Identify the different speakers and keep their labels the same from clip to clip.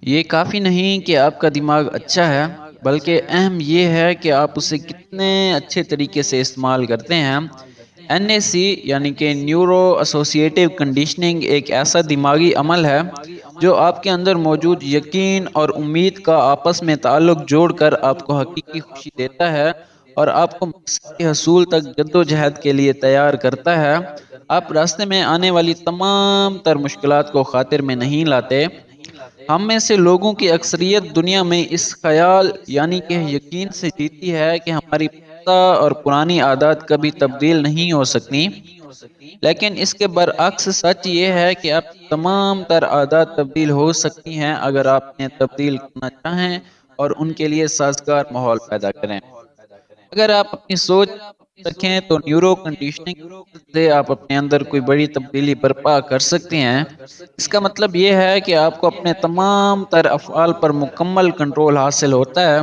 Speaker 1: یہ کافی نہیں کہ آپ کا دماغ اچھا ہے، بلکہ اہم یہ ہے کہ آپ اسے کتنے اچھے طریقے سے استعمال کرتے ہیں۔ این اے سی یعنی کہ نیورو ایسوسیٹیو کنڈیشننگ ایک ایسا دماغی عمل ہے جو آپ کے اندر موجود یقین اور امید کا آپس میں تعلق جوڑ کر آپ کو حقیقی خوشی دیتا ہے اور آپ کو مقصد کے حصول تک جدوجہد کے لیے تیار کرتا ہے۔ آپ راستے میں آنے والی تمام تر مشکلات کو خاطر میں نہیں لاتے۔ ہم میں سے لوگوں کی اکثریت دنیا میں اس خیال یعنی کہ یقین سے جیتی ہے کہ ہماری پختہ اور پرانی عادات کبھی تبدیل نہیں ہو سکتی، لیکن اس کے برعکس سچ یہ ہے کہ اب تمام تر عادات تبدیل ہو سکتی ہیں اگر آپ انہیں تبدیل کرنا چاہیں اور ان کے لیے سازگار ماحول پیدا کریں۔ اگر آپ اپنی سوچ رکھیں تو نیورو کنڈیشننگ سے آپ اپنے اندر کوئی بڑی تبدیلی برپا کر سکتے ہیں۔ اس کا مطلب یہ ہے کہ آپ کو اپنے تمام تر افعال پر مکمل کنٹرول حاصل ہوتا ہے۔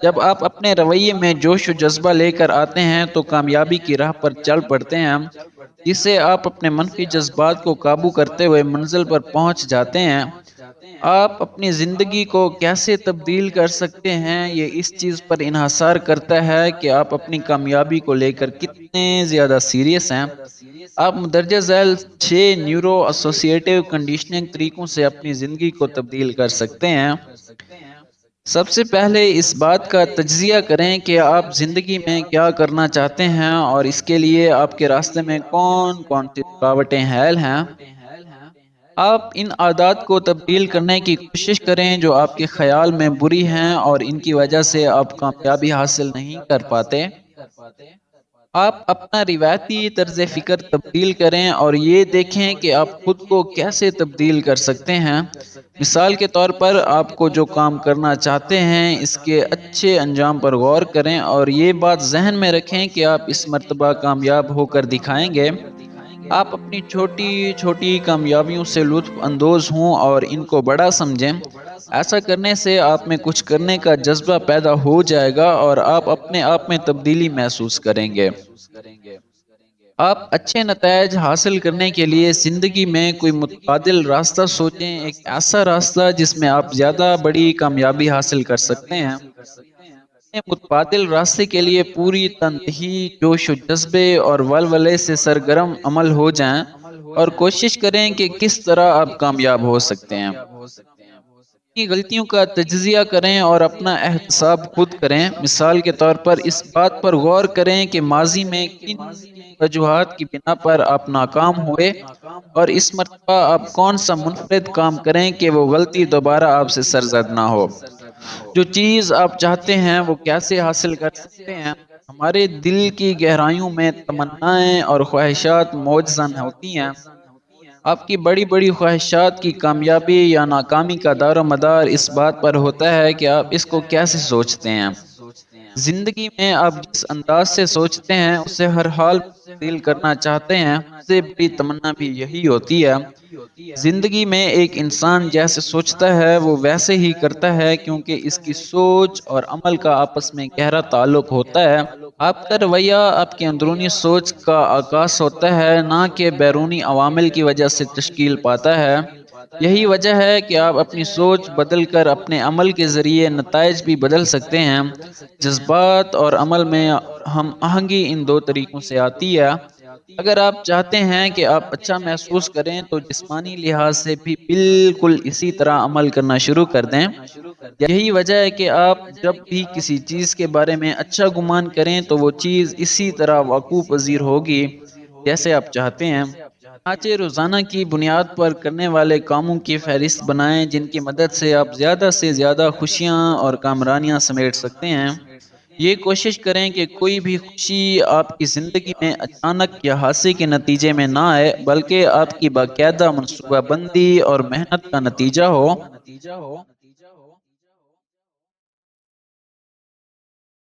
Speaker 1: جب آپ اپنے رویے میں جوش و جذبہ لے کر آتے ہیں تو کامیابی کی راہ پر چل پڑتے ہیں، جس سے آپ اپنے منفی جذبات کو قابو کرتے ہوئے منزل پر پہنچ جاتے ہیں۔ آپ اپنی زندگی کو کیسے تبدیل کر سکتے ہیں، یہ اس چیز پر انحصار کرتا ہے کہ آپ اپنی کامیابی کو لے کر کتنے زیادہ سیریس ہیں۔ آپ مندرجہ ذیل 6 نیورو ایسوسیٹیو کنڈیشننگ طریقوں سے اپنی زندگی کو تبدیل کر سکتے ہیں۔ سب سے پہلے اس بات کا تجزیہ کریں کہ آپ زندگی میں کیا کرنا چاہتے ہیں اور اس کے لیے آپ کے راستے میں کون کون سی رکاوٹیں حائل ہیں۔ آپ ان عادات کو تبدیل کرنے کی کوشش کریں جو آپ کے خیال میں بری ہیں اور ان کی وجہ سے آپ کامیابی حاصل نہیں کر پاتے۔ آپ اپنا روایتی طرز فکر تبدیل کریں اور یہ دیکھیں کہ آپ خود کو کیسے تبدیل کر سکتے ہیں۔ مثال کے طور پر آپ کو جو کام کرنا چاہتے ہیں اس کے اچھے انجام پر غور کریں اور یہ بات ذہن میں رکھیں کہ آپ اس مرتبہ کامیاب ہو کر دکھائیں گے۔ آپ اپنی چھوٹی چھوٹی کامیابیوں سے لطف اندوز ہوں اور ان کو بڑا سمجھیں۔ ایسا کرنے سے آپ میں کچھ کرنے کا جذبہ پیدا ہو جائے گا اور آپ اپنے آپ میں تبدیلی محسوس کریں گے۔ آپ اچھے نتائج حاصل کرنے کے لیے زندگی میں کوئی متبادل راستہ سوچیں، ایک ایسا راستہ جس میں آپ زیادہ بڑی کامیابی حاصل کر سکتے ہیں۔ اپنے متبادل راستے کے لیے پوری تنہی جوش و جذبے اور ولولے سے سرگرم عمل ہو جائیں اور کوشش کریں کہ کس طرح آپ کامیاب ہو سکتے ہیں۔ اپنی غلطیوں کا تجزیہ کریں اور اپنا احتساب خود کریں۔ مثال کے طور پر اس بات پر غور کریں کہ ماضی میں کن وجوہات کی بنا پر آپ ناکام ہوئے اور اس مرتبہ آپ کون سا منفرد کام کریں کہ وہ غلطی دوبارہ آپ سے سرزد نہ ہو۔ جو چیز آپ چاہتے ہیں وہ کیسے حاصل کر سکتے ہیں۔ ہمارے دل کی گہرائیوں میں تمنائیں اور خواہشات موجزن ہوتی ہیں۔ آپ کی بڑی بڑی خواہشات کی کامیابی یا ناکامی کا دار و مدار اس بات پر ہوتا ہے کہ آپ اس کو کیسے سوچتے ہیں۔ زندگی میں آپ جس انداز سے سوچتے ہیں اسے ہر حال میں تبدیل کرنا چاہتے ہیں۔ سب سے بڑی تمنا بھی یہی ہوتی ہے۔ زندگی میں ایک انسان جیسے سوچتا ہے وہ ویسے ہی کرتا ہے، کیونکہ اس کی سوچ اور عمل کا آپس میں گہرا تعلق ہوتا ہے۔ آپ کا رویہ آپ کی اندرونی سوچ کا عکاس ہوتا ہے، نہ کہ بیرونی عوامل کی وجہ سے تشکیل پاتا ہے۔ یہی وجہ ہے کہ آپ اپنی سوچ بدل کر اپنے عمل کے ذریعے نتائج بھی بدل سکتے ہیں۔ جذبات اور عمل میں ہم آہنگی ان دو طریقوں سے آتی ہے۔ اگر آپ چاہتے ہیں کہ آپ اچھا محسوس کریں تو جسمانی لحاظ سے بھی بالکل اسی طرح عمل کرنا شروع کر دیں۔ یہی وجہ ہے کہ آپ جب بھی کسی چیز کے بارے میں اچھا گمان کریں تو وہ چیز اسی طرح وقوع پذیر ہوگی جیسے آپ چاہتے ہیں۔ چنانچہ روزانہ کی بنیاد پر کرنے والے کاموں کی فہرست بنائیں جن کی مدد سے آپ زیادہ سے زیادہ خوشیاں اور کامرانیاں سمیٹ سکتے ہیں۔ یہ کوشش کریں کہ کوئی بھی خوشی آپ کی زندگی میں اچانک یا حادثے کے نتیجے میں نہ آئے، بلکہ آپ کی باقاعدہ منصوبہ بندی اور محنت کا نتیجہ ہو۔